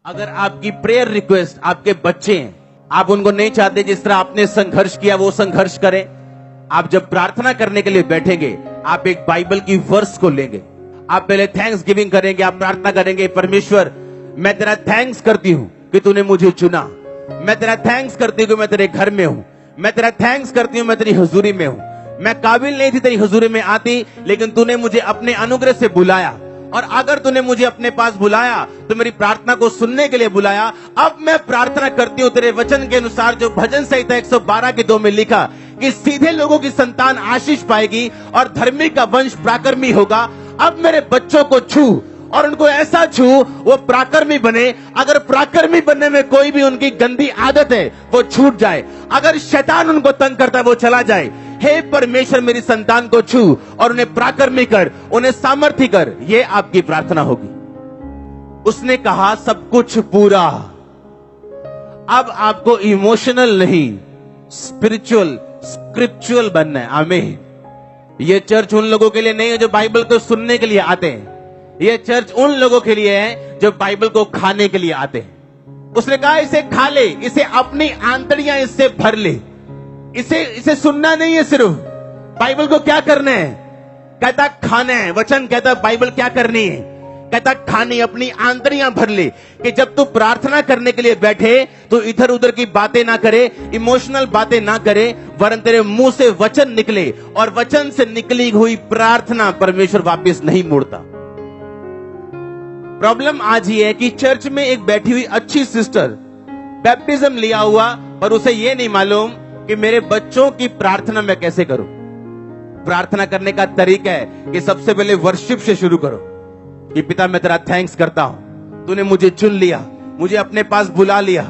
अगर आपकी prayer request आपके बच्चे हैं, आप उनको नहीं चाहते जिस तरह आपने संघर्ष किया वो संघर्ष करें। आप जब प्रार्थना करने के लिए बैठेंगे, आप एक बाइबल की वर्स को लेंगे, आप पहले थैंक्स गिविंग करेंगे, आप प्रार्थना करेंगे, परमेश्वर मैं तेरा थैंक्स करती हूं कि तूने मुझे चुना, मैं तेरा थैंक्स करती हूँ कि मैं तेरे घर में हूं, मैं तेरा थैंक्स करती हूँ मैं तेरी हुजूरी में हूं, मैं काबिल नहीं थी तेरी हुजूरी में आती, लेकिन तूने मुझे अपने अनुग्रह से बुलाया, और अगर तूने मुझे अपने पास बुलाया तो मेरी प्रार्थना को सुनने के लिए बुलाया। अब मैं प्रार्थना करती हूँ तेरे वचन के अनुसार, जो भजन संहिता 112:2 में लिखा कि सीधे लोगों की संतान आशीष पाएगी और धर्मी का वंश प्राकर्मी होगा। अब मेरे बच्चों को छू और उनको ऐसा छू वो प्राकर्मी बने। अगर प्राकर्मी बनने में कोई भी उनकी गंदी आदत है वो छूट जाए, अगर शैतान उनको तंग करता है वो चला जाए। हे परमेश्वर मेरी संतान को छू और उन्हें प्राकर्मी कर, उन्हें सामर्थ्य कर। ये आपकी प्रार्थना होगी। उसने कहा सब कुछ पूरा। अब आपको इमोशनल नहीं, स्पिरिचुअल स्क्रिप्चुअल बनना है। आमीन। ये चर्च उन लोगों के लिए नहीं है जो बाइबल को सुनने के लिए आते हैं, ये चर्च उन लोगों के लिए है जो बाइबल को खाने के लिए आते हैं। उसने कहा इसे खा ले, इसे अपनी आंतड़ियां इससे भर ले। इसे सुनना नहीं है सिर्फ, बाइबल को क्या करना है? कहता खाना है। वचन कहता बाइबल क्या करनी है? कहता खानी, अपनी आंतड़ियां भर ले। कि जब तू प्रार्थना करने के लिए बैठे तो इधर उधर की बातें ना करे, इमोशनल बातें ना करे, वरन तेरे मुंह से वचन निकले, और वचन से निकली हुई प्रार्थना परमेश्वर वापस नहीं मोड़ता। प्रॉब्लम आज ये है कि चर्च में एक बैठी हुई अच्छी सिस्टर बैप्टिज्म लिया हुआ, पर उसे ये नहीं मालूम कि मेरे बच्चों की प्रार्थना मैं कैसे करूं। प्रार्थना करने का तरीका है कि सबसे पहले वर्शिप से शुरू करो कि पिता मैं तेरा थैंक्स करता हूं, तूने मुझे चुन लिया, मुझे अपने पास बुला लिया।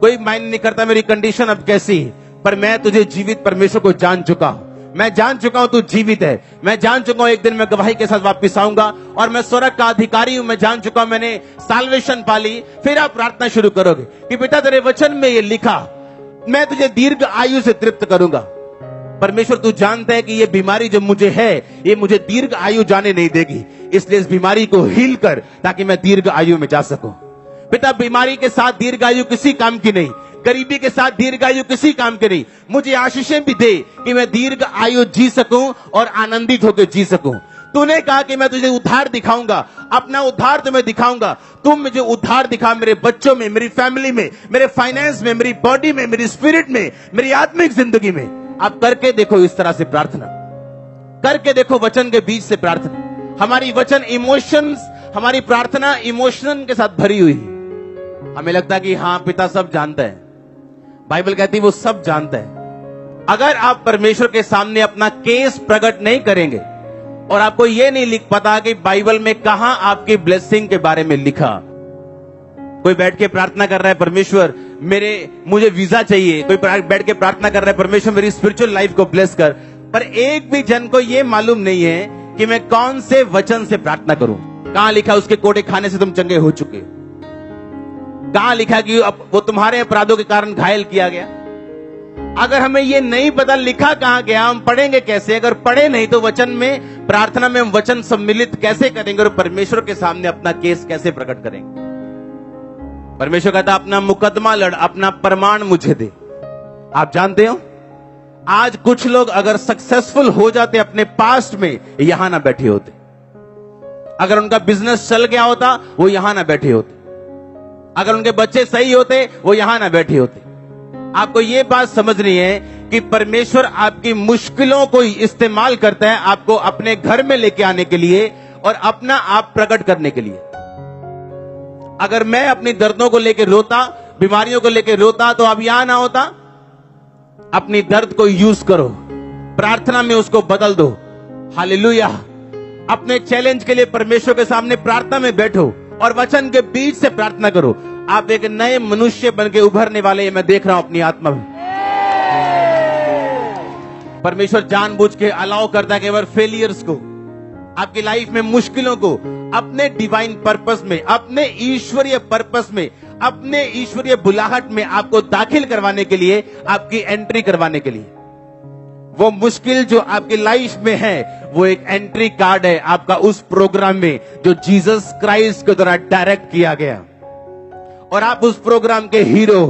कोई माइंड नहीं करता मेरी कंडीशन अब कैसी है, पर मैं तुझे जीवित परमेश्वर को जान चुका हूं। मैं जान चुका हूं तू जीवित है, मैं जान चुका हूं एक दिन मैं गवाही के साथ वापस आऊंगा और मैं स्वर्ग का अधिकारी हूं। मैं जान चुका हूं मैंने साल्वेशन पाली। फिर आप प्रार्थना शुरू करोगे कि पिता तेरे वचन में ये लिखा, मैं तुझे दीर्घ आयु से तृप्त करूंगा। परमेश्वर तू जानता है कि ये बीमारी जो मुझे है ये मुझे दीर्घ आयु जाने नहीं देगी, इसलिए इस बीमारी को हील कर ताकि मैं दीर्घ आयु में जा सकूं। पिता बीमारी के साथ दीर्घ आयु किसी काम की नहीं, गरीबी के साथ दीर्घ आयु किसी काम की नहीं। मुझे आशीषें भी दे कि मैं दीर्घ आयु जी सकूं और आनंदित होकर जी सकूं। तूने कहा कि मैं तुझे उद्धार दिखाऊंगा, अपना उद्धार तुम्हें दिखाऊंगा। तुम मुझे उद्धार दिखा मेरे बच्चों में, मेरी फैमिली में, मेरे फाइनेंस में, मेरी बॉडी में, मेरी स्पिरिट में, मेरी आत्मिक जिंदगी में। आप करके देखो इस तरह से प्रार्थना करके देखो, वचन के बीच से प्रार्थना। हमारी वचन इमोशंस, हमारी प्रार्थना इमोशन के साथ भरी हुई है। हमें लगता है कि हाँ पिता सब जानता है, बाइबल कहती है वो सब जानता है। अगर आप परमेश्वर के सामने अपना केस प्रकट नहीं करेंगे और आपको ये नहीं लिख पता कि बाइबल में कहां आपकी ब्लेसिंग के बारे में लिखा। कोई बैठ के प्रार्थना कर रहा है परमेश्वर मुझे वीजा चाहिए, कोई बैठ के प्रार्थना कर रहा है परमेश्वर मेरी स्पिरिचुअल लाइफ को ब्लेस कर, पर एक भी जन को यह मालूम नहीं है कि मैं कौन से वचन से प्रार्थना करूं। कहां लिखा उसके कोड़े खाने से तुम चंगे हो चुके, कहां लिखा कि वो तुम्हारे अपराधों के कारण घायल किया गया। अगर हमें ये नहीं पता लिखा कहां गया, हम पढ़ेंगे कैसे? अगर पढ़े नहीं तो वचन में, प्रार्थना में हम वचन सम्मिलित कैसे करेंगे और परमेश्वर के सामने अपना केस कैसे प्रकट करेंगे? परमेश्वर कहता अपना मुकदमा लड़, अपना प्रमाण मुझे दे। आप जानते हो आज कुछ लोग अगर सक्सेसफुल हो जाते अपने पास्ट में, यहां ना बैठे होते। अगर उनका बिजनेस चल गया होता वो यहां ना बैठे होते। अगर उनके बच्चे सही होते वो यहां ना बैठे होते। आपको ये बात समझनी है कि परमेश्वर आपकी मुश्किलों को इस्तेमाल करता है आपको अपने घर में लेके आने के लिए और अपना आप प्रकट करने के लिए। अगर मैं अपनी दर्दों को लेकर रोता, बीमारियों को लेकर रोता, तो अब यहां ना होता। अपनी दर्द को यूज करो, प्रार्थना में उसको बदल दो। हालेलुया। अपने चैलेंज के लिए परमेश्वर के सामने प्रार्थना में बैठो और वचन के बीच से प्रार्थना करो। आप एक नए मनुष्य बन के उभरने वाले, मैं देख रहा हूं अपनी आत्मा में। परमेश्वर जानबूझ के अलाउ करता है केवल फेलियर्स को, आपकी लाइफ में मुश्किलों को अपने डिवाइन पर्पस में, अपने ईश्वरीय पर्पस में, अपने ईश्वरीय बुलाहट में आपको दाखिल करवाने के लिए, आपकी एंट्री करवाने के लिए। वो मुश्किल जो आपकी लाइफ में है वो एक एंट्री कार्ड है आपका उस प्रोग्राम में जो जीसस क्राइस्ट के द्वारा डायरेक्ट किया गया। और आप उस प्रोग्राम के हीरो।